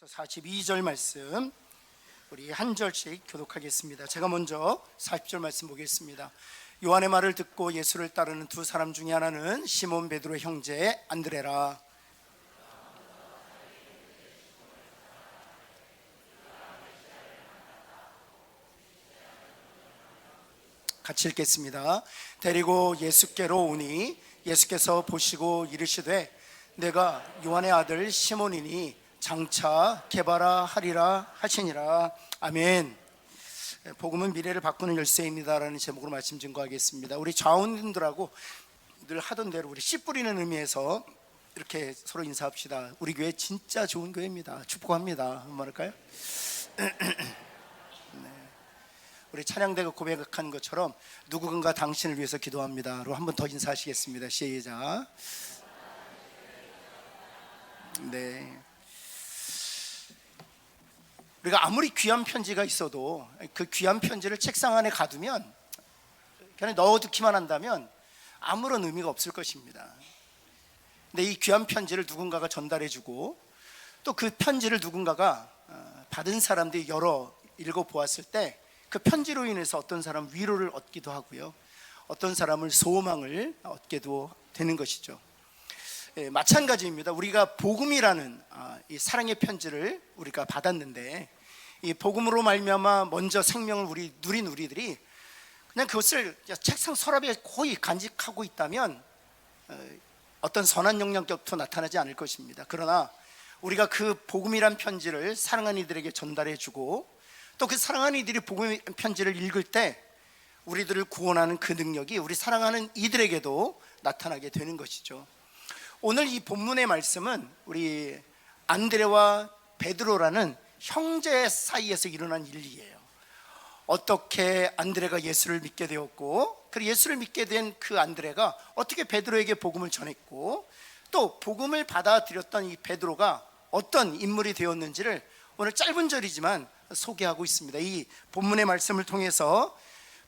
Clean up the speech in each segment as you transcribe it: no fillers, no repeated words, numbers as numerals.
42절 말씀 우리 한 절씩 교독하겠습니다. 제가 먼저 40절 말씀 보겠습니다. 요한의 말을 듣고 예수를 따르는 두 사람 중에 하나는 시몬 베드로의 형제 안드레라. 같이 읽겠습니다. 데리고 예수께로 오니 예수께서 보시고 이르시되 내가 요한의 아들 시몬이니 장차 개바라 하리라 하시니라. 아멘. 복음은 미래를 바꾸는 열쇠입니다 라는 제목으로 말씀 증거하겠습니다. 우리 좌우님들하고 늘 하던 대로 우리 씨 뿌리는 의미에서 이렇게 서로 인사합시다. 우리 교회 진짜 좋은 교회입니다. 축복합니다. 한번 할까요? 우리 찬양대가 고백한 것처럼 누구든가 당신을 위해서 기도합니다로 한 번 더 인사하시겠습니다. 시작. 네. 우리가 아무리 귀한 편지가 있어도 그 귀한 편지를 책상 안에 가두면 그냥 넣어두기만 한다면 아무런 의미가 없을 것입니다. 근데 이 귀한 편지를 누군가가 전달해주고 또 그 편지를 누군가가 받은 사람들이 열어 읽어보았을 때 그 편지로 인해서 어떤 사람 위로를 얻기도 하고요, 어떤 사람을 소망을 얻게도 되는 것이죠. 마찬가지입니다. 우리가 복음이라는 이 사랑의 편지를 우리가 받았는데 이 복음으로 말미암아 먼저 생명을 누린 우리들이 그냥 그것을 책상 서랍에 거의 간직하고 있다면 어떤 선한 영향력도 나타나지 않을 것입니다. 그러나 우리가 그 복음이란 편지를 사랑하는 이들에게 전달해주고 또 그 사랑하는 이들이 복음 편지를 읽을 때 우리들을 구원하는 그 능력이 우리 사랑하는 이들에게도 나타나게 되는 것이죠. 오늘 이 본문의 말씀은 우리 안드레와 베드로라는 형제 사이에서 일어난 일이에요. 어떻게 안드레가 예수를 믿게 되었고, 그리고 예수를 믿게 된 그 안드레가 어떻게 베드로에게 복음을 전했고, 또 복음을 받아들였던 이 베드로가 어떤 인물이 되었는지를 오늘 짧은 절이지만 소개하고 있습니다. 이 본문의 말씀을 통해서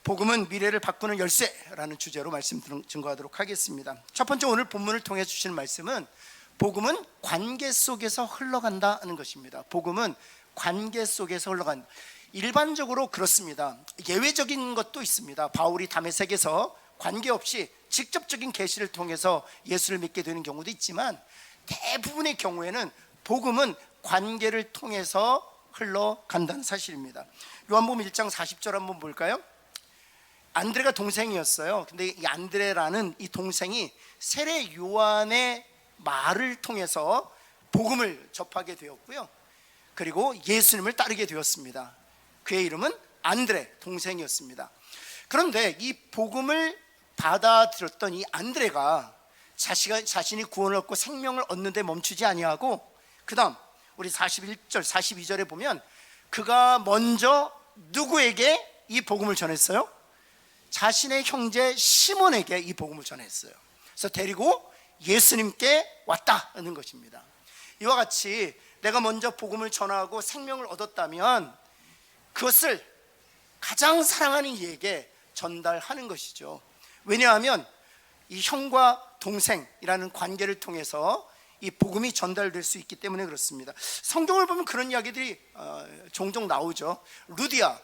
복음은 미래를 바꾸는 열쇠라는 주제로 말씀 증거하도록 하겠습니다. 첫 번째, 오늘 본문을 통해 주시는 말씀은 복음은 관계 속에서 흘러간다는 것입니다. 복음은 관계 속에서 흘러간다. 일반적으로 그렇습니다. 예외적인 것도 있습니다. 바울이 다메섹에서 관계없이 직접적인 계시를 통해서 예수를 믿게 되는 경우도 있지만 대부분의 경우에는 복음은 관계를 통해서 흘러간다는 사실입니다. 요한복음 1장 40절 한번 볼까요? 안드레가 동생이었어요. 근데 이 안드레라는 이 동생이 세례 요한의 말을 통해서 복음을 접하게 되었고요, 그리고 예수님을 따르게 되었습니다. 그의 이름은 안드레, 동생이었습니다. 그런데 이 복음을 받아들였던 이 안드레가 자신이 구원을 얻고 생명을 얻는 데 멈추지 아니하고, 그 다음 우리 41절 42절에 보면 그가 먼저 누구에게 이 복음을 전했어요? 자신의 형제 시몬에게 이 복음을 전했어요. 그래서 데리고 예수님께 왔다는 것입니다. 이와 같이 내가 먼저 복음을 전하고 생명을 얻었다면 그것을 가장 사랑하는 이에게 전달하는 것이죠. 왜냐하면 이 형과 동생이라는 관계를 통해서 이 복음이 전달될 수 있기 때문에 그렇습니다. 성경을 보면 그런 이야기들이 종종 나오죠. 루디아,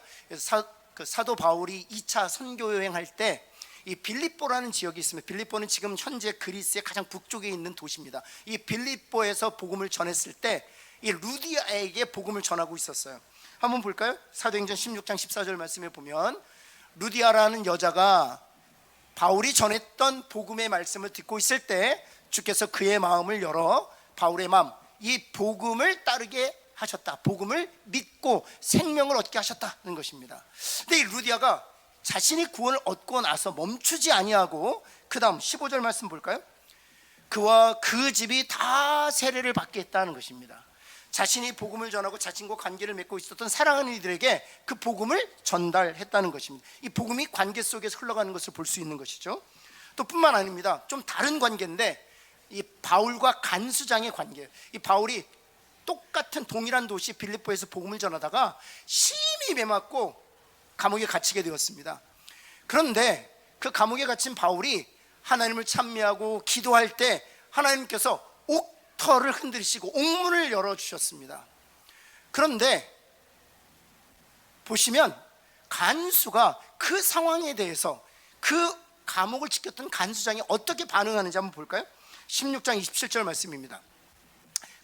사도 바울이 2차 선교 여행할 때 이 빌립보라는 지역이 있습니다. 빌립보는 지금 현재 그리스의 가장 북쪽에 있는 도시입니다. 이 빌립보에서 복음을 전했을 때 이 루디아에게 복음을 전하고 있었어요. 한번 볼까요? 사도행전 16장 14절 말씀에 보면 루디아라는 여자가 바울이 전했던 복음의 말씀을 듣고 있을 때 주께서 그의 마음을 열어 바울의 마음, 이 복음을 따르게 하셨다. 복음을 믿고 생명을 얻게 하셨다는 것입니다. 근데 이 루디아가 자신이 구원을 얻고 나서 멈추지 아니하고 그 다음 15절 말씀 볼까요? 그와 그 집이 다 세례를 받게 했다는 것입니다. 자신이 복음을 전하고 자신과 관계를 맺고 있었던 사랑하는 이들에게 그 복음을 전달했다는 것입니다. 이 복음이 관계 속에서 흘러가는 것을 볼 수 있는 것이죠. 또 뿐만 아닙니다. 좀 다른 관계인데 이 바울과 간수장의 관계예요. 이 바울이 똑같은 동일한 도시 빌립보에서 복음을 전하다가 심히 매맞고 감옥에 갇히게 되었습니다. 그런데 그 감옥에 갇힌 바울이 하나님을 찬미하고 기도할 때 하나님께서 옥 털을 흔들시고 옥문을 열어주셨습니다. 그런데 보시면 간수가 그 상황에 대해서 그 감옥을 지켰던 간수장이 어떻게 반응하는지 한번 볼까요? 16장 27절 말씀입니다.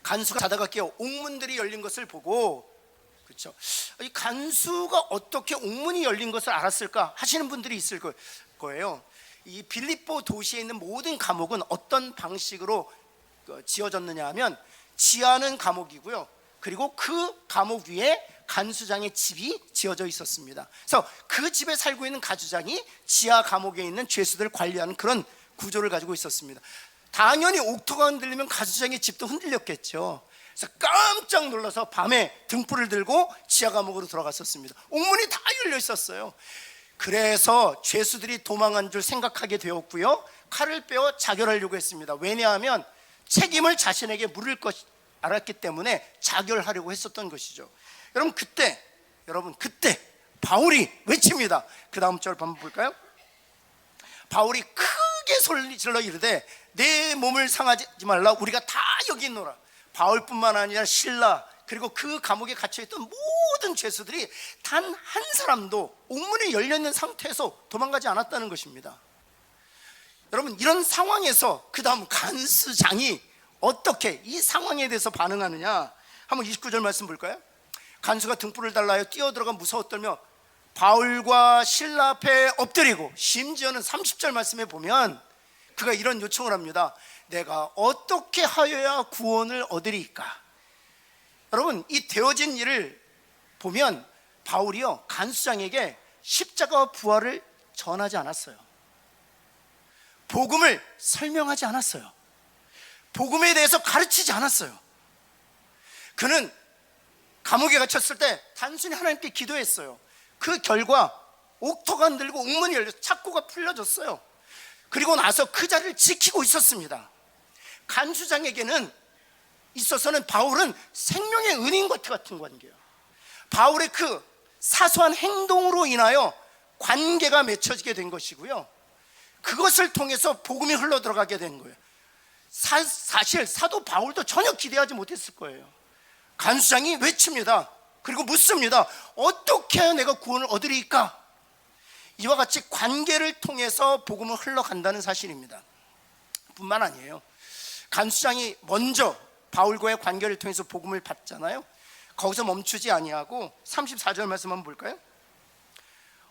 간수가 자다가 깨어 옥문들이 열린 것을 보고, 그렇죠? 이 간수가 어떻게 옥문이 열린 것을 알았을까 하시는 분들이 있을 거예요. 이 빌립보 도시에 있는 모든 감옥은 어떤 방식으로 지어졌느냐 하면 지하는 감옥이고요, 그리고 그 감옥 위에 간수장의 집이 지어져 있었습니다. 그래서 그 집에 살고 있는 간수장이 지하 감옥에 있는 죄수들을 관리하는 그런 구조를 가지고 있었습니다. 당연히 옥토가 흔들리면 간수장의 집도 흔들렸겠죠. 그래서 깜짝 놀라서 밤에 등불을 들고 지하 감옥으로 들어갔었습니다. 옥문이 다 열려 있었어요. 그래서 죄수들이 도망한 줄 생각하게 되었고요, 칼을 빼어 자결하려고 했습니다. 왜냐하면 책임을 자신에게 물을 것 알았기 때문에 자결하려고 했었던 것이죠. 여러분 그때 바울이 외칩니다. 그 다음 절 한번 볼까요? 바울이 크게 소리질러 이르되 내 몸을 상하지 말라, 우리가 다 여기 있노라. 바울뿐만 아니라 신라 그리고 그 감옥에 갇혀있던 모든 죄수들이 단 한 사람도 옥문이 열려있는 상태에서 도망가지 않았다는 것입니다. 여러분, 이런 상황에서 그 다음 간수장이 어떻게 이 상황에 대해서 반응하느냐, 한번 29절 말씀 볼까요? 간수가 등불을 달라 하여 뛰어들어가 무서워 떨며 바울과 신라 앞에 엎드리고, 심지어는 30절 말씀에 보면 그가 이런 요청을 합니다. 내가 어떻게 하여야 구원을 얻으리까? 여러분, 이 되어진 일을 보면 바울이요, 간수장에게 십자가와 부활을 전하지 않았어요. 복음을 설명하지 않았어요. 복음에 대해서 가르치지 않았어요. 그는 감옥에 갇혔을 때 단순히 하나님께 기도했어요. 그 결과 옥토가 흔들리고 옥문이 열려서 착고가 풀려졌어요. 그리고 나서 그 자리를 지키고 있었습니다. 간수장에게는 있어서는 바울은 생명의 은인 같은 관계예요. 바울의 그 사소한 행동으로 인하여 관계가 맺혀지게 된 것이고요, 그것을 통해서 복음이 흘러들어가게 된 거예요. 사실 사도 바울도 전혀 기대하지 못했을 거예요. 간수장이 외칩니다. 그리고 묻습니다. 어떻게 해야 내가 구원을 얻으리까? 이와 같이 관계를 통해서 복음을 흘러간다는 사실입니다. 뿐만 아니에요, 간수장이 먼저 바울과의 관계를 통해서 복음을 받잖아요. 거기서 멈추지 아니하고 34절 말씀 한번 볼까요?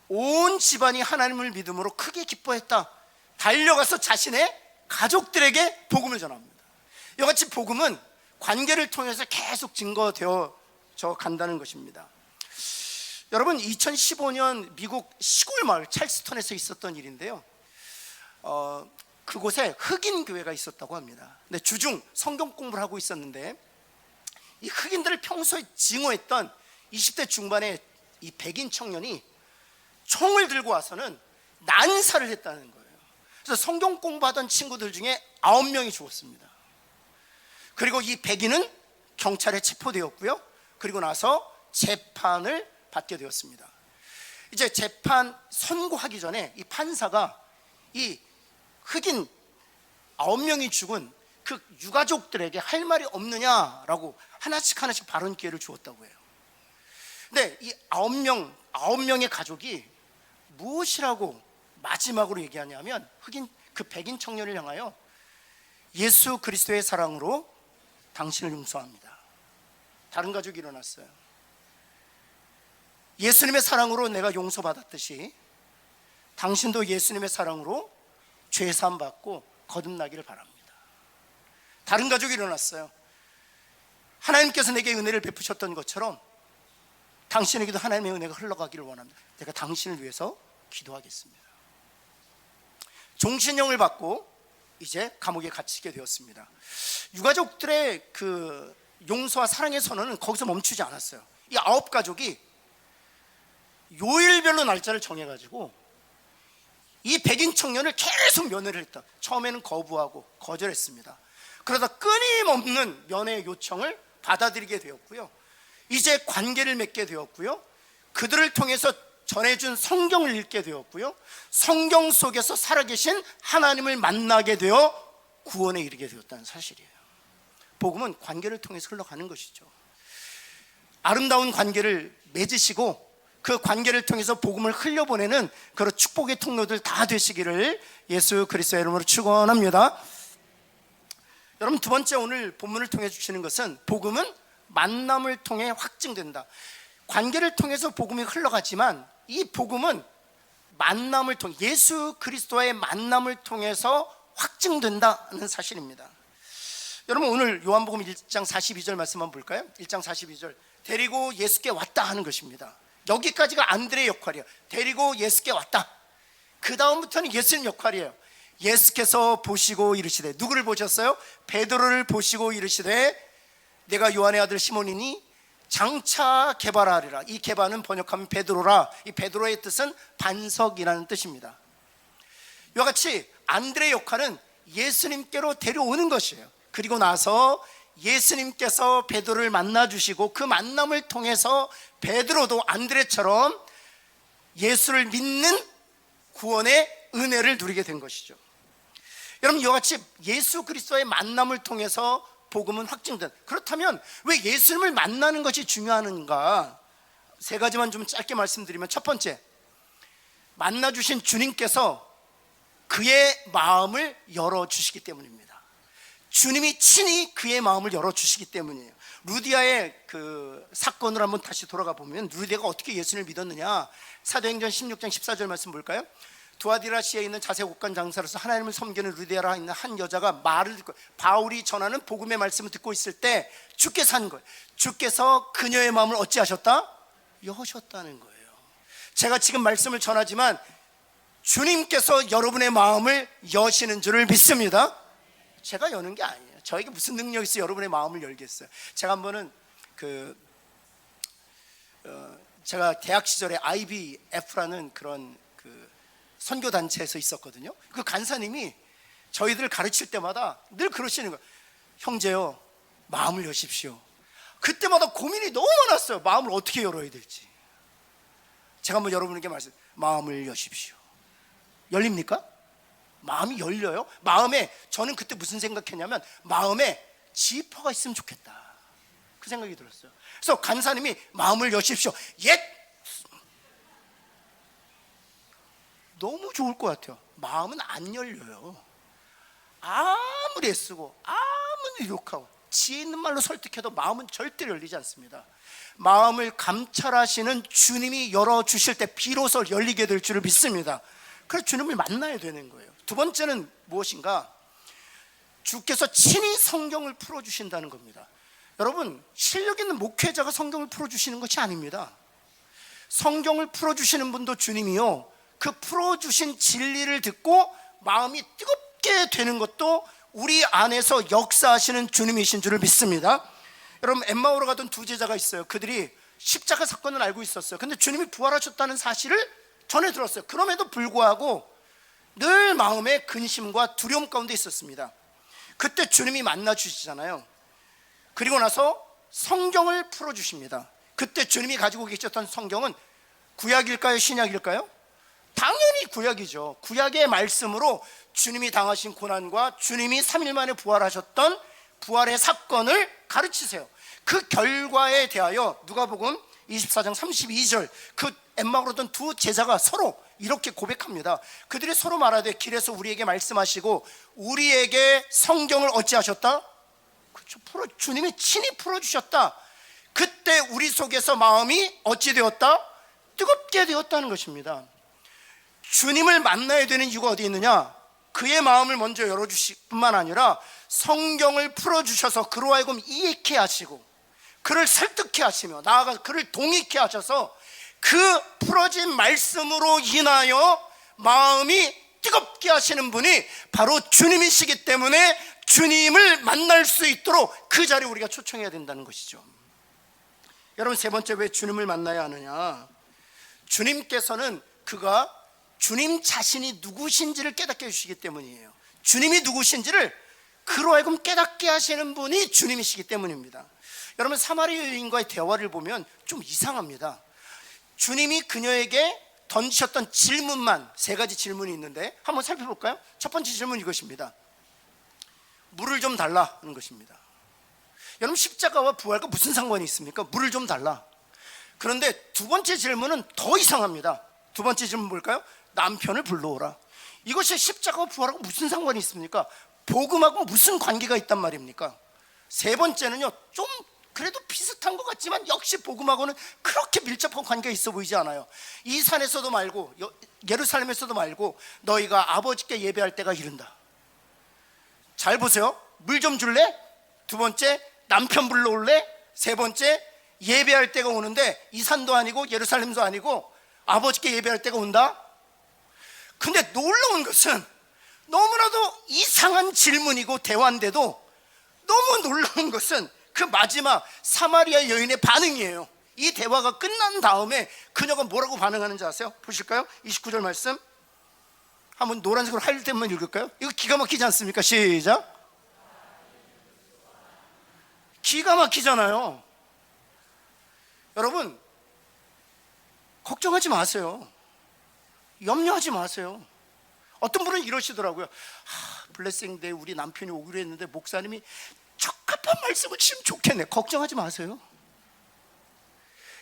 온 집안이 하나님을 믿음으로 크게 기뻐했다. 달려가서 자신의 가족들에게 복음을 전합니다. 이와 같이 복음은 관계를 통해서 계속 증거되어져 간다는 것입니다. 여러분, 2015년 미국 시골 마을 찰스턴에서 있었던 일인데요, 그곳에 흑인 교회가 있었다고 합니다. 근데 주중 성경 공부를 하고 있었는데 이 흑인들을 평소에 증오했던 20대 중반의 이 백인 청년이 총을 들고 와서는 난사를 했다는 거예요. 그래서 성경 공부하던 친구들 중에 9명이 죽었습니다. 그리고 이 백인은 경찰에 체포되었고요, 그리고 나서 재판을 받게 되었습니다. 이제 재판 선고하기 전에 이 판사가 이 흑인 9명이 죽은 그 유가족들에게 할 말이 없느냐라고 하나씩 발언 기회를 주었다고 해요. 근데 이 9명의 가족이 무엇이라고 마지막으로 얘기하냐면, 흑인 그 백인 청년을 향하여 예수 그리스도의 사랑으로 당신을 용서합니다. 다른 가족이 일어났어요. 예수님의 사랑으로 내가 용서받았듯이 당신도 예수님의 사랑으로 죄사함 받고 거듭나기를 바랍니다. 다른 가족이 일어났어요. 하나님께서 내게 은혜를 베푸셨던 것처럼 당신에게도 하나님의 은혜가 흘러가기를 원합니다. 제가 당신을 위해서 기도하겠습니다. 종신형을 받고 이제 감옥에 갇히게 되었습니다. 유가족들의 그 용서와 사랑의 선언은 거기서 멈추지 않았어요. 이 9가족이 요일별로 날짜를 정해가지고 이 백인 청년을 계속 면회를 했다. 처음에는 거부하고 거절했습니다. 그러다 끊임없는 면회 요청을 받아들이게 되었고요, 이제 관계를 맺게 되었고요, 그들을 통해서 전해준 성경을 읽게 되었고요, 성경 속에서 살아계신 하나님을 만나게 되어 구원에 이르게 되었다는 사실이에요. 복음은 관계를 통해서 흘러가는 것이죠. 아름다운 관계를 맺으시고 그 관계를 통해서 복음을 흘려보내는 그런 축복의 통로들 다 되시기를 예수 그리스도의 이름으로 축원합니다. 여러분, 두 번째 오늘 본문을 통해 주시는 것은 복음은 만남을 통해 확증된다. 관계를 통해서 복음이 흘러가지만 이 복음은 만남을 통해, 예수 그리스도의 만남을 통해서 확증된다는 사실입니다. 여러분, 오늘 요한복음 1장 42절 말씀 한번 볼까요? 1장 42절, 데리고 예수께 왔다 하는 것입니다. 여기까지가 안드레의 역할이에요. 데리고 예수께 왔다. 그 다음부터는 예수님 역할이에요. 예수께서 보시고 이르시되, 누구를 보셨어요? 베드로를 보시고 이르시되, 내가 요한의 아들 시몬이니 장차 개발하리라. 이 개발은 번역하면 베드로라. 이 베드로의 뜻은 반석이라는 뜻입니다. 이와 같이 안드레의 역할은 예수님께로 데려오는 것이에요. 그리고 나서 예수님께서 베드로를 만나주시고 그 만남을 통해서 베드로도 안드레처럼 예수를 믿는 구원의 은혜를 누리게 된 것이죠. 여러분, 이와 같이 예수 그리스도의 만남을 통해서 복음은 확증된, 그렇다면 왜 예수님을 만나는 것이 중요한가? 세 가지만 좀 짧게 말씀드리면, 첫 번째, 만나주신 주님께서 그의 마음을 열어주시기 때문입니다. 주님이 친히 그의 마음을 열어주시기 때문이에요. 루디아의 그 사건을 한번 다시 돌아가 보면, 루디아가 어떻게 예수님을 믿었느냐, 사도행전 16장 14절 말씀 볼까요? 두아디라시에 있는 자색 옷간 장사로서 하나님을 섬기는 루디아라 있는 한 여자가 말을 듣고, 바울이 전하는 복음의 말씀을 듣고 있을 때 주께서 한 거예요. 주께서 그녀의 마음을 어찌하셨다? 여셨다는 거예요. 제가 지금 말씀을 전하지만 주님께서 여러분의 마음을 여시는 줄을 믿습니다. 제가 여는 게 아니에요. 저에게 무슨 능력이 있어요? 여러분의 마음을 열겠어요. 제가 한 번은 제가 대학 시절에 IBF라는 그런 선교 단체에서 있었거든요. 그 간사님이 저희들을 가르칠 때마다 늘 그러시는 거예요. 형제요, 마음을 여십시오. 그때마다 고민이 너무 많았어요. 마음을 어떻게 열어야 될지. 제가 한번 여러분에게 마음을 여십시오. 열립니까? 마음이 열려요? 마음에, 저는 그때 무슨 생각했냐면, 마음에 지퍼가 있으면 좋겠다, 그 생각이 들었어요. 그래서 간사님이 마음을 여십시오. 너무 좋을 것 같아요. 마음은 안 열려요. 아무리 애쓰고 아무리 욕하고 지혜 있는 말로 설득해도 마음은 절대로 열리지 않습니다. 마음을 감찰하시는 주님이 열어주실 때 비로소 열리게 될 줄을 믿습니다. 그래서 주님을 만나야 되는 거예요. 두 번째는 무엇인가? 주께서 친히 성경을 풀어주신다는 겁니다. 여러분, 실력 있는 목회자가 성경을 풀어주시는 것이 아닙니다. 성경을 풀어주시는 분도 주님이요, 그 풀어주신 진리를 듣고 마음이 뜨겁게 되는 것도 우리 안에서 역사하시는 주님이신 줄을 믿습니다. 여러분, 엠마오로 가던 두 제자가 있어요. 그들이 십자가 사건을 알고 있었어요. 근데 주님이 부활하셨다는 사실을 전해 들었어요. 그럼에도 불구하고 늘 마음에 근심과 두려움 가운데 있었습니다. 그때 주님이 만나 주시잖아요. 그리고 나서 성경을 풀어주십니다. 그때 주님이 가지고 계셨던 성경은 구약일까요, 신약일까요? 당연히 구약이죠. 구약의 말씀으로 주님이 당하신 고난과 주님이 3일 만에 부활하셨던 부활의 사건을 가르치세요. 그 결과에 대하여 누가복음 24장 32절, 그 엠마오로 오던 두 제자가 서로 이렇게 고백합니다. 그들이 서로 말하되, 길에서 우리에게 말씀하시고 우리에게 성경을 어찌하셨다? 그렇죠, 주님이 친히 풀어주셨다. 그때 우리 속에서 마음이 어찌 되었다? 뜨겁게 되었다는 것입니다. 주님을 만나야 되는 이유가 어디 있느냐? 그의 마음을 먼저 열어주실 뿐만 아니라 성경을 풀어주셔서 그로 하여금 이해케 하시고 그를 설득케 하시며 나아가 그를 동의케 하셔서 그 풀어진 말씀으로 인하여 마음이 뜨겁게 하시는 분이 바로 주님이시기 때문에 주님을 만날 수 있도록 그 자리에 우리가 초청해야 된다는 것이죠. 여러분, 세 번째, 왜 주님을 만나야 하느냐? 주님께서는 그가 주님 자신이 누구신지를 깨닫게 해주시기 때문이에요. 주님이 누구신지를 그로 하여금 깨닫게 하시는 분이 주님이시기 때문입니다. 여러분, 사마리아 여인과의 대화를 보면 좀 이상합니다. 주님이 그녀에게 던지셨던 질문만 세 가지 질문이 있는데 한번 살펴볼까요? 첫 번째 질문 이것입니다. 물을 좀 달라는 것입니다. 여러분, 십자가와 부활과 무슨 상관이 있습니까? 물을 좀 달라. 그런데 두 번째 질문은 더 이상합니다. 두 번째 질문 뭘까요? 남편을 불러오라. 이것이 십자가와 부활하고 무슨 상관이 있습니까? 복음하고 무슨 관계가 있단 말입니까? 세 번째는요, 좀 그래도 비슷한 것 같지만 역시 복음하고는 그렇게 밀접한 관계가 있어 보이지 않아요. 이 산에서도 말고 예루살렘에서도 말고 너희가 아버지께 예배할 때가 이른다. 잘 보세요. 물 좀 줄래? 두 번째, 남편 불러올래? 세 번째, 예배할 때가 오는데 이 산도 아니고 예루살렘도 아니고 아버지께 예배할 때가 온다. 근데 놀라운 것은 너무나도 이상한 질문이고 대화인데도 너무 놀라운 것은 그 마지막 사마리아 여인의 반응이에요. 이 대화가 끝난 다음에 그녀가 뭐라고 반응하는지 아세요? 보실까요? 29절 말씀 한번 노란색으로 하일 때만 읽을까요? 이거 기가 막히지 않습니까? 시작. 기가 막히잖아요. 여러분, 걱정하지 마세요. 염려하지 마세요. 어떤 분은 이러시더라고요. 블레싱데이 우리 남편이 오기로 했는데 목사님이 적합한 말씀을 치면 좋겠네. 걱정하지 마세요.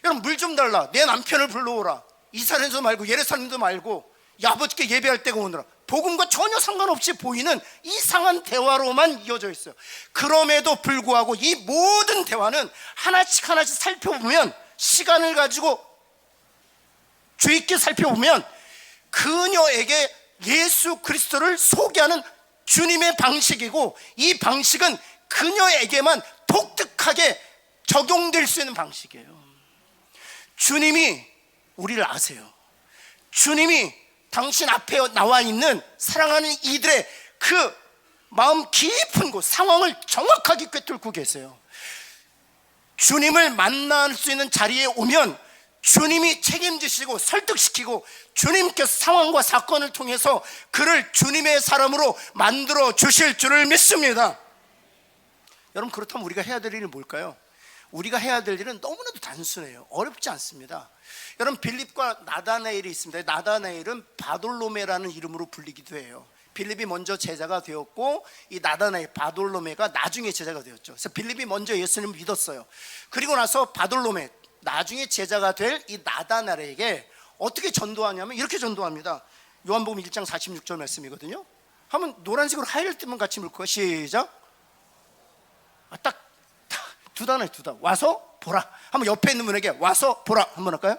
여러분, 물 좀 달라. 내 남편을 불러오라. 이스라엘도 말고 예루살렘도 말고 아버지께 예배할 때가 오느라. 복음과 전혀 상관없이 보이는 이상한 대화로만 이어져 있어요. 그럼에도 불구하고 이 모든 대화는 하나씩 하나씩 살펴보면, 시간을 가지고 주의 있게 살펴보면 그녀에게 예수 그리스도를 소개하는 주님의 방식이고, 이 방식은 그녀에게만 독특하게 적용될 수 있는 방식이에요. 주님이 우리를 아세요. 주님이 당신 앞에 나와 있는 사랑하는 이들의 그 마음 깊은 곳, 상황을 정확하게 꿰뚫고 계세요. 주님을 만날 수 있는 자리에 오면 주님이 책임지시고 설득시키고 주님께서 상황과 사건을 통해서 그를 주님의 사람으로 만들어 주실 줄을 믿습니다. 여러분, 그렇다면 우리가 해야 될 일은 뭘까요? 우리가 해야 될 일은 너무나도 단순해요. 어렵지 않습니다. 여러분, 빌립과 나다나엘이 있습니다. 나다나엘은 바돌로메라는 이름으로 불리기도 해요. 빌립이 먼저 제자가 되었고 이 나다나엘, 바돌로메가 나중에 제자가 되었죠. 그래서 빌립이 먼저 예수님을 믿었어요. 그리고 나서 바돌로메, 나중에 제자가 될 이 나다나엘에게 어떻게 전도하냐면 이렇게 전도합니다. 요한복음 1장 46절 말씀이거든요. 한번 노란색으로 하이를 뜨면 같이 읽을까요? 시작. 딱 두 단어에 두 단어. 와서 보라. 한번 옆에 있는 분에게 와서 보라 한번 할까요?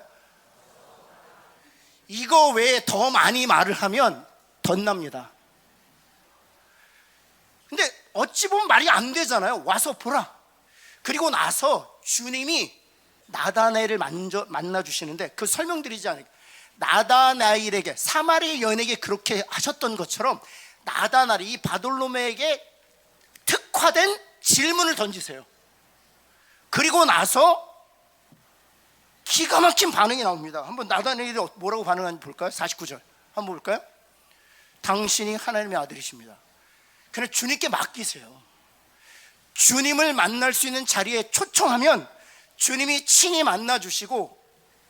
이거 외에 더 많이 말을 하면 덧납니다. 근데 어찌 보면 말이 안 되잖아요. 와서 보라. 그리고 나서 주님이 나다나엘을 만나 주시는데, 그 설명드리지 않을게요. 나다나엘에게, 사마리아 여인에게 그렇게 하셨던 것처럼 나다나엘이 이 바돌로메에게 특화된 질문을 던지세요. 그리고 나서 기가 막힌 반응이 나옵니다. 한번 나다나엘이 뭐라고 반응하는지 볼까요? 49절 한번 볼까요? 당신이 하나님의 아들이십니다. 그냥 주님께 맡기세요. 주님을 만날 수 있는 자리에 초청하면 주님이 친히 만나주시고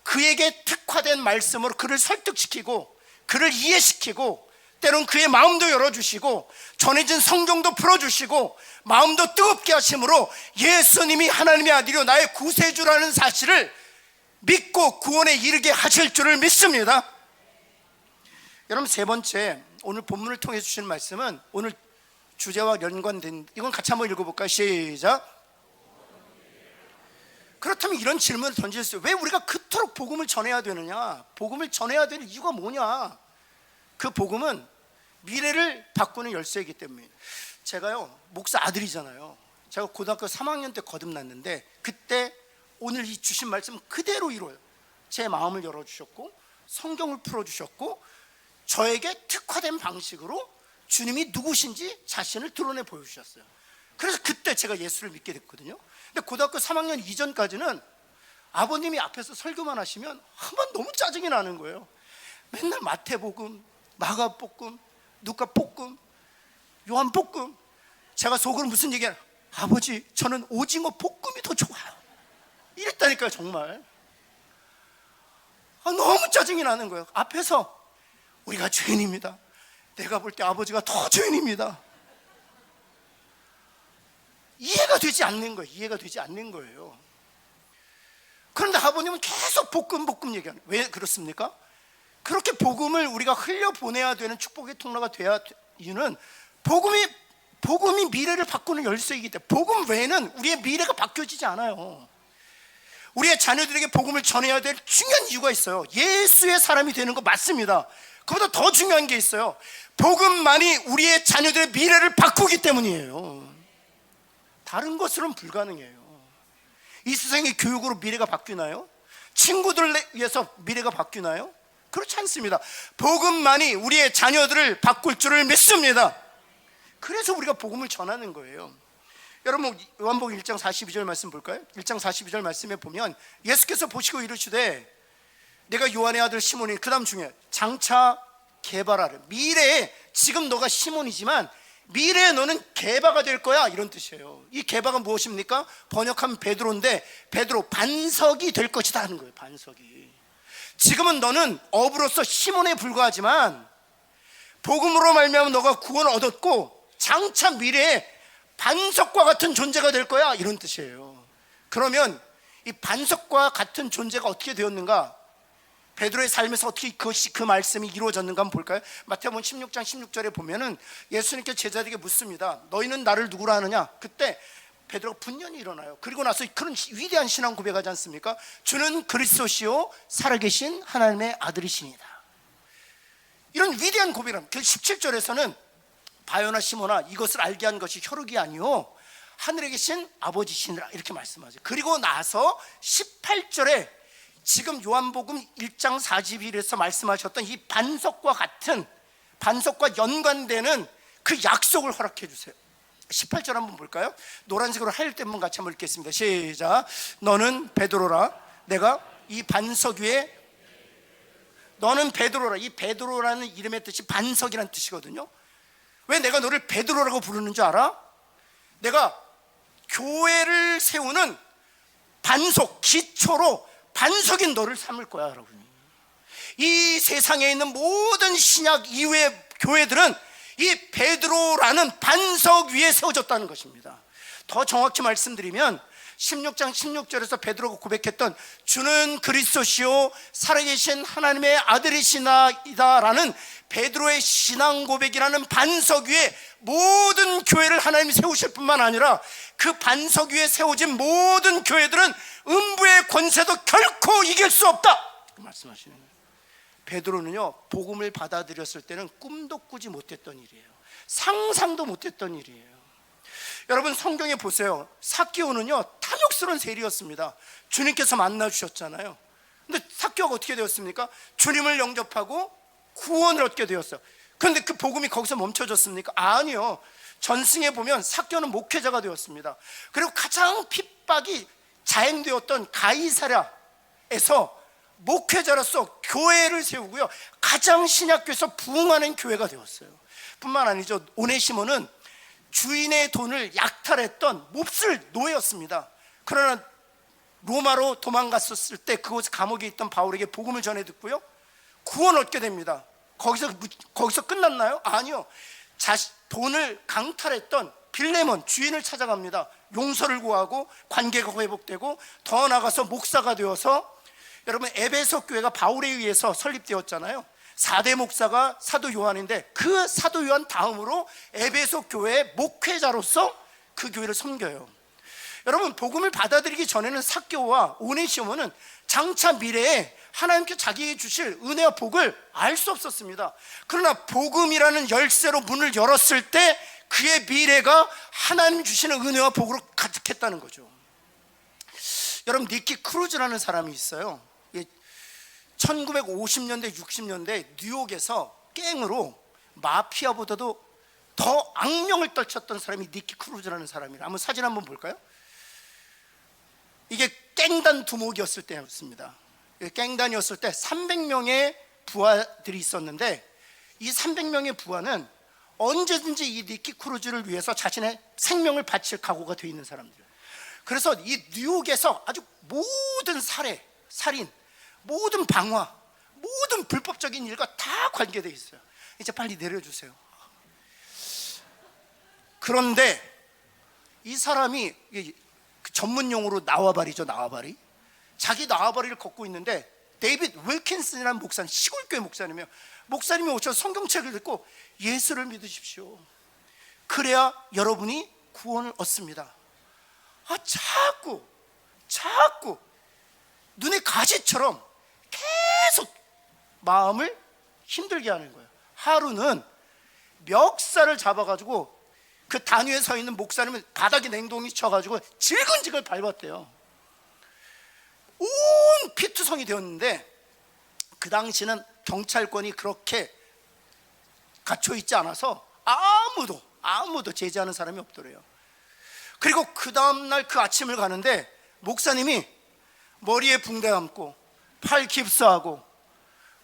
그에게 특화된 말씀으로 그를 설득시키고 그를 이해시키고, 때론 그의 마음도 열어주시고 전해진 성경도 풀어주시고 마음도 뜨겁게 하심으로 예수님이 하나님의 아들이요 나의 구세주라는 사실을 믿고 구원에 이르게 하실 줄을 믿습니다. 여러분, 세 번째, 오늘 본문을 통해 주시는 말씀은 오늘 주제와 연관된, 이건 같이 한번 읽어볼까요? 시작. 그렇다면 이런 질문을 던지셨어요. 왜 우리가 그토록 복음을 전해야 되느냐? 복음을 전해야 될 이유가 뭐냐? 그 복음은 미래를 바꾸는 열쇠이기 때문에. 제가요, 목사 아들이잖아요. 제가 고등학교 3학년 때 거듭났는데 그때 오늘 이 주신 말씀 그대로 이루어요. 제 마음을 열어주셨고 성경을 풀어주셨고 저에게 특화된 방식으로 주님이 누구신지 자신을 드러내 보여주셨어요. 그래서 그때 제가 예수를 믿게 됐거든요. 근데 고등학교 3학년 이전까지는 아버님이 앞에서 설교만 하시면 한번 너무 짜증이 나는 거예요. 맨날 마태복음, 마가복음, 누가복음, 요한복음. 제가 속으로 무슨 얘기야? 아버지, 저는 오징어 볶음이 더 좋아요. 이랬다니까요. 정말 너무 짜증이 나는 거예요. 앞에서 우리가 죄인입니다. 내가 볼 때 아버지가 더 죄인입니다. 이해가 되지 않는 거예요. 이해가 되지 않는 거예요. 그런데 아버님은 계속 복음 얘기하는. 왜 그렇습니까? 그렇게 복음을 우리가 흘려보내야 되는 축복의 통로가 돼야 이유는 복음이 미래를 바꾸는 열쇠이기 때문에. 복음 외에는 우리의 미래가 바뀌어지지 않아요. 우리의 자녀들에게 복음을 전해야 될 중요한 이유가 있어요. 예수의 사람이 되는 거 맞습니다. 그보다 더 중요한 게 있어요. 복음만이 우리의 자녀들의 미래를 바꾸기 때문이에요. 다른 것으로는 불가능해요. 이 세상의 교육으로 미래가 바뀌나요? 친구들을 위해서 미래가 바뀌나요? 그렇지 않습니다. 복음만이 우리의 자녀들을 바꿀 줄을 믿습니다. 그래서 우리가 복음을 전하는 거예요. 여러분, 요한복음 1장 42절 말씀 볼까요? 1장 42절 말씀에 보면 예수께서 보시고 이르시되 내가 요한의 아들 시몬이, 그 다음 중에 장차 게바라를, 미래에, 지금 너가 시몬이지만 미래에 너는 게바가 될 거야, 이런 뜻이에요. 이 게바가 무엇입니까? 번역하면 베드로인데, 베드로, 반석이 될 것이다 하는 거예요. 반석이. 지금은 너는 어부로서 시몬에 불과하지만 복음으로 말미암아 너가 구원을 얻었고 장차 미래에 반석과 같은 존재가 될 거야, 이런 뜻이에요. 그러면 이 반석과 같은 존재가 어떻게 되었는가? 베드로의 삶에서 어떻게 그 말씀이 이루어졌는가 한번 볼까요? 마태복음 16장 16절에 보면은 예수님께 제자들에게 묻습니다. 너희는 나를 누구라 하느냐? 그때 베드로가 분연히 일어나요. 그리고 나서 그런 위대한 신앙 고백하지 않습니까? 주는 그리스도시요 살아계신 하나님의 아들이시니다. 이런 위대한 고백을 합니다. 17절에서는 바요나 시몬아, 이것을 알게 한 것이 혈육이 아니요 하늘에 계신 아버지시니라, 이렇게 말씀하죠. 그리고 나서 18절에 지금 요한복음 1장 41에서 말씀하셨던 이 반석과 같은, 반석과 연관되는 그 약속을 허락해 주세요. 18절 한번 볼까요? 노란색으로 하얀 때문 같이 한번 읽겠습니다. 시작. 너는 베드로라, 내가 이 반석 위에, 너는 베드로라. 이 베드로라는 이름의 뜻이 반석이라는 뜻이거든요. 왜 내가 너를 베드로라고 부르는 줄 알아? 내가 교회를 세우는 반석, 기초로 반석인 너를 삼을 거야, 여러분. 이 세상에 있는 모든 신약 이후의 교회들은 이 베드로라는 반석 위에 세워졌다는 것입니다. 더 정확히 말씀드리면 16장 16절에서 베드로가 고백했던 주는 그리스도시요 살아계신 하나님의 아들이시나이다 라는 베드로의 신앙 고백이라는 반석 위에 모든 교회를 하나님이 세우실 뿐만 아니라 그 반석 위에 세워진 모든 교회들은 음부의 권세도 결코 이길 수 없다, 그 말씀하시는 거예요. 베드로는요, 복음을 받아들였을 때는 꿈도 꾸지 못했던 일이에요. 상상도 못했던 일이에요. 여러분, 성경에 보세요. 삭개오는요 탐욕스러운 세리였습니다. 주님께서 만나 주셨잖아요. 근데 삭개오가 어떻게 되었습니까? 주님을 영접하고 구원을 얻게 되었어요. 그런데 그 복음이 거기서 멈춰졌습니까? 아니요. 전승에 보면 삭개오는 목회자가 되었습니다. 그리고 가장 핍박이 자행되었던 가이사랴에서 목회자로서 교회를 세우고요, 가장 신약교에서 부흥하는 교회가 되었어요. 뿐만 아니죠, 오네시모는 주인의 돈을 약탈했던 몹쓸 노예였습니다. 그러나 로마로 도망갔었을 때 그곳 감옥에 있던 바울에게 복음을 전해 듣고요, 구원 얻게 됩니다. 거기서 끝났나요? 아니요. 돈을 강탈했던 빌레몬 주인을 찾아갑니다. 용서를 구하고 관계가 회복되고 더 나아가서 목사가 되어서, 여러분, 에베소 교회가 바울에 의해서 설립되었잖아요. 4대 목사가 사도 요한인데 그 사도 요한 다음으로 에베소 교회의 목회자로서 그 교회를 섬겨요. 여러분, 복음을 받아들이기 전에는 삭개오와 오네시모는 장차 미래에 하나님께 자기에게 주실 은혜와 복을 알 수 없었습니다. 그러나 복음이라는 열쇠로 문을 열었을 때 그의 미래가 하나님 주시는 은혜와 복으로 가득했다는 거죠. 여러분, 니키 크루즈라는 사람이 있어요. 1950년대 60년대 뉴욕에서 갱으로 마피아보다도 더 악명을 떨쳤던 사람이 니키 크루즈라는 사람이에요. 한번 사진 한번 볼까요? 이게 갱단 두목이었을 때였습니다. 갱단이었을 때 300명의 부하들이 있었는데 이 300명의 부하는 언제든지 이 니키 크루즈를 위해서 자신의 생명을 바칠 각오가 되어 있는 사람들. 그래서 이 뉴욕에서 아주 모든 살해, 살인, 모든 방화, 모든 불법적인 일과 다 관계되어 있어요. 이제 빨리 내려주세요. 그런데 이 사람이 그 전문 용어로 나와바리죠, 나와바리. 자기 나와바리를 걷고 있는데 데이빗 윌킨슨이라는 목사님, 시골교회 목사님이에요. 목사님이 오셔서 성경책을 듣고 예수를 믿으십시오. 그래야 여러분이 구원을 얻습니다. 자꾸 눈의 가시처럼 계속 마음을 힘들게 하는 거예요. 하루는 멱살을 잡아가지고 그 단 위에 서 있는 목사님을 바닥에 냉동이 쳐가지고 질근질근 밟았대요. 온 피투성이 되었는데 그 당시는 경찰권이 그렇게 갇혀있지 않아서 아무도 제지하는 사람이 없더래요. 그리고 그 다음날 그 아침을 가는데 목사님이 머리에 붕대 감고 팔 깁스하고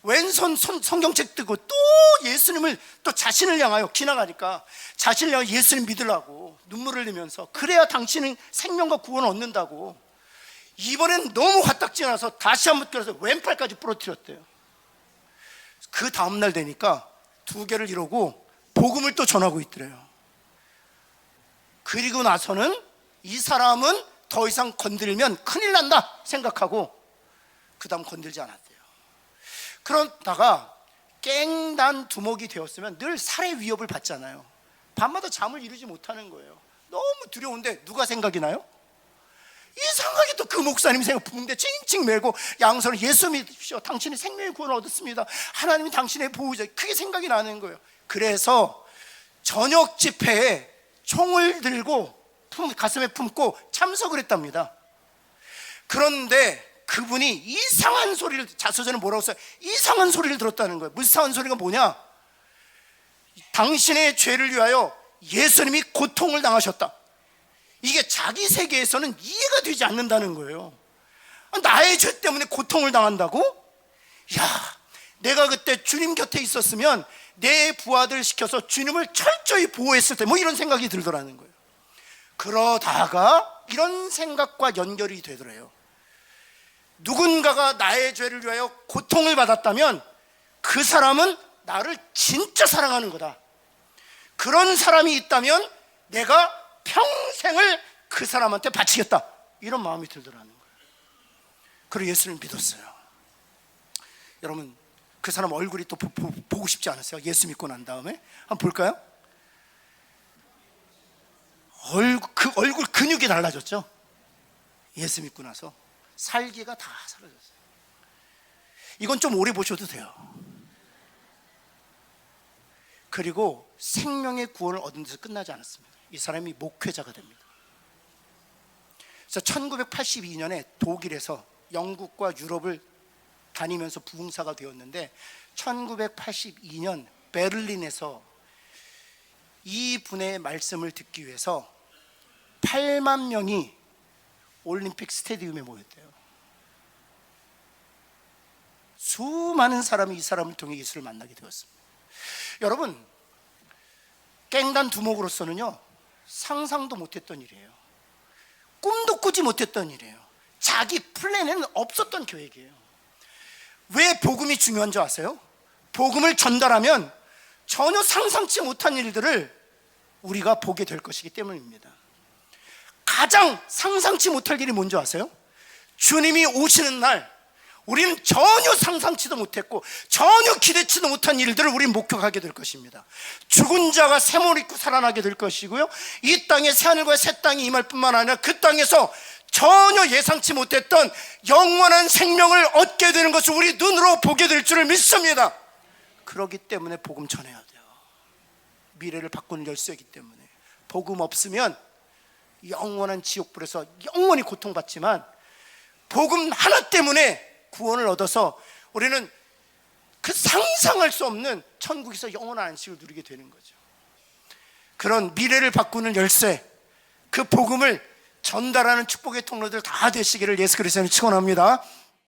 왼손 성경책 뜨고 또 예수님을 또 자신을 향하여 지나가니까 자신을 향하여 예수님 믿으라고 눈물을 흘리면서 그래야 당신은 생명과 구원을 얻는다고 이번엔 너무 화딱지 나서 다시 한번 뛰어서 왼팔까지 부러뜨렸대요. 그 다음날 되니까 두 개를 이루고 복음을 또 전하고 있더래요. 그리고 나서는 이 사람은 더 이상 건들면 큰일 난다 생각하고 그 다음 건들지 않았대요. 그러다가 깽단 두목이 되었으면 늘 살해 위협을 받잖아요. 밤마다 잠을 이루지 못하는 거예요. 너무 두려운데 누가 생각이 나요? 이상하게 또 그 목사님 생각, 붕대 칭칭 메고 양손을 예수 믿으십시오. 당신이 생명의 구원을 얻었습니다. 하나님이 당신의 보호자. 그게 생각이 나는 거예요. 그래서 저녁 집회에 총을 들고 가슴에 품고 참석을 했답니다. 그런데 그분이 이상한 소리를, 자서전은 뭐라고 써요? 이상한 소리를 들었다는 거예요. 이상한 소리가 뭐냐? 당신의 죄를 위하여 예수님이 고통을 당하셨다. 이게 자기 세계에서는 이해가 되지 않는다는 거예요. 나의 죄 때문에 고통을 당한다고? 야, 내가 그때 주님 곁에 있었으면 내 부하들 시켜서 주님을 철저히 보호했을 때, 뭐 이런 생각이 들더라는 거예요. 그러다가 이런 생각과 연결이 되더래요. 누군가가 나의 죄를 위하여 고통을 받았다면 그 사람은 나를 진짜 사랑하는 거다. 그런 사람이 있다면 내가 평생을 그 사람한테 바치겠다. 이런 마음이 들더라는 거예요. 그리고 예수를 믿었어요. 여러분, 그 사람 얼굴이 또 보고 싶지 않으세요? 예수 믿고 난 다음에 한번 볼까요? 그 얼굴 근육이 달라졌죠? 예수 믿고 나서 살기가 다 사라졌어요. 이건 좀 오래 보셔도 돼요. 그리고 생명의 구원을 얻은 데서 끝나지 않았습니다. 이 사람이 목회자가 됩니다. 그래서 1982년에 독일에서 영국과 유럽을 다니면서 부흥사가 되었는데 1982년 베를린에서 이분의 말씀을 듣기 위해서 8만 명이 올림픽 스테디움에 모였대요. 수많은 사람이 이 사람을 통해 예수를 만나게 되었습니다. 여러분, 깽단 두목으로서는요, 상상도 못했던 일이에요. 꿈도 꾸지 못했던 일이에요. 자기 플랜에는 없었던 계획이에요. 왜 복음이 중요한 줄 아세요? 복음을 전달하면 전혀 상상치 못한 일들을 우리가 보게 될 것이기 때문입니다. 가장 상상치 못할 일이 뭔지 아세요? 주님이 오시는 날 우리는 전혀 상상치도 못했고 전혀 기대치도 못한 일들을 우리는 목격하게 될 것입니다. 죽은 자가 샘을 입고 살아나게 될 것이고요, 이 땅에 새하늘과 새 땅이 임할 뿐만 아니라 그 땅에서 전혀 예상치 못했던 영원한 생명을 얻게 되는 것을 우리 눈으로 보게 될 줄을 믿습니다. 그렇기 때문에 복음 전해야 돼요. 미래를 바꾸는 열쇠이기 때문에. 복음 없으면 영원한 지옥불에서 영원히 고통받지만 복음 하나 때문에 구원을 얻어서 우리는 그 상상할 수 없는 천국에서 영원한 안식을 누리게 되는 거죠. 그런 미래를 바꾸는 열쇠, 그 복음을 전달하는 축복의 통로들 다 되시기를 예수 그리스도는 축원합니다.